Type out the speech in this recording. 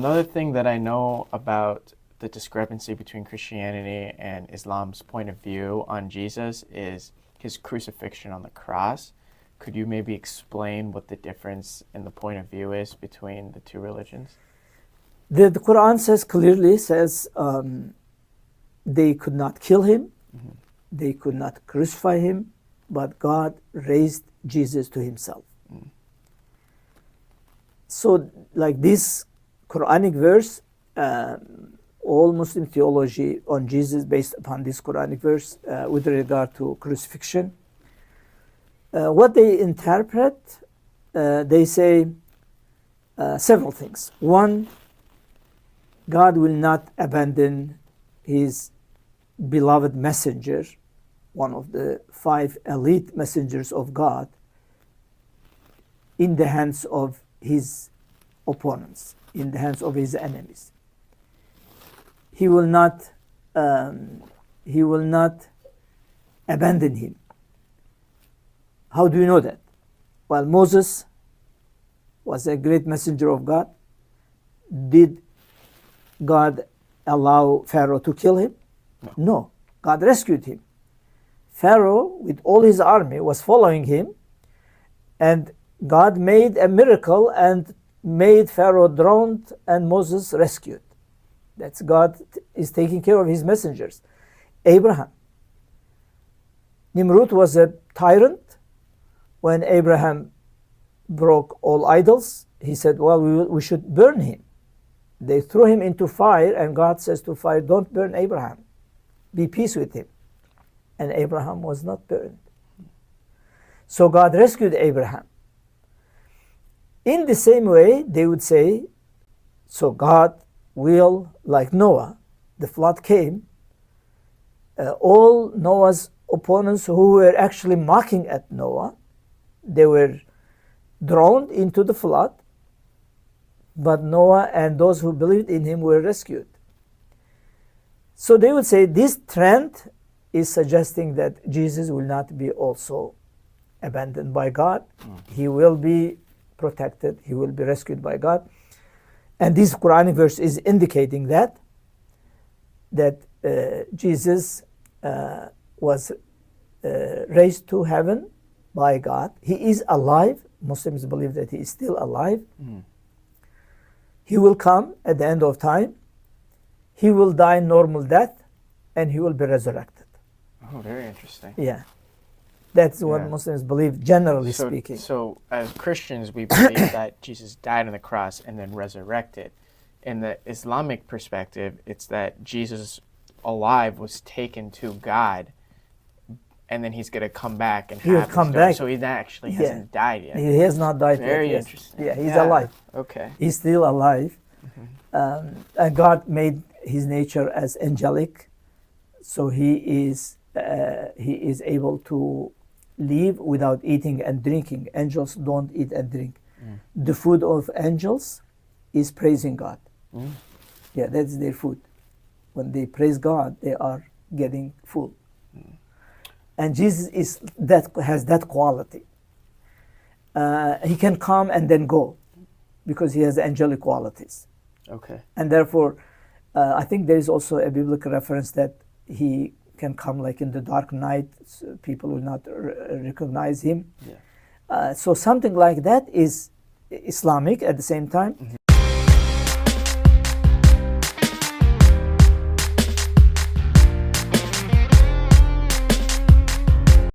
Another thing that I know about the discrepancy between Christianity and Islam's point of view on Jesus is his crucifixion on the cross. Could you maybe explain what the difference in the point of view is between the two religions? The Quran clearly says they could not kill him, they could not crucify him, but God raised Jesus to himself. So like this Quranic verse, all Muslim theology on Jesus based upon this Quranic verse with regard to crucifixion. What they interpret, they say several things. One, God will not abandon his beloved messenger, one of the 5 elite messengers of God, in the hands of his opponents, in the hands of his enemies. He will not abandon him. How do you know that? Well, Moses was a great messenger of God. Did God allow Pharaoh to kill him? No. God rescued him. Pharaoh, with all his army, was following him, and God made a miracle and made Pharaoh drowned and Moses rescued. That's God is taking care of his messengers. Abraham. Nimrod was a tyrant. When Abraham broke all idols, he said, well, we should burn him. They threw him into fire, and God says to fire, don't burn Abraham. Be peace with him. And Abraham was not burned. So God rescued Abraham. In the same way, they would say, so God will, like Noah, the flood came, all Noah's opponents who were actually mocking at Noah, they were drowned into the flood, but Noah and those who believed in him were rescued. So they would say this trend is suggesting that Jesus will not be also abandoned by God. He will be protected. He will be rescued by God. And this Quranic verse is indicating that Jesus was raised to heaven by God. He is alive. Muslims believe that he is still alive. He will come at the end of time. He will die normal death, and he will be resurrected. Oh, very interesting. Yeah. That's what Muslims believe, generally speaking. So as Christians, we believe that Jesus died on the cross and then resurrected. In the Islamic perspective, it's that Jesus alive was taken to God, and then he's going to come back and He will come back. So he actually hasn't died yet. He has not died yet. Very interesting. Yeah, he's alive. Okay. He's still alive. And God made his nature as angelic, so he is able to live without eating and drinking. Angels don't eat and drink. The food of angels is praising God. Yeah, that's their food. When they praise God, they are getting full. And Jesus has that quality. He can come and then go because he has angelic qualities. Okay. And therefore, I think there is also a biblical reference that he can come like in the dark night, so people will not recognize him. So something like that is Islamic at the same time.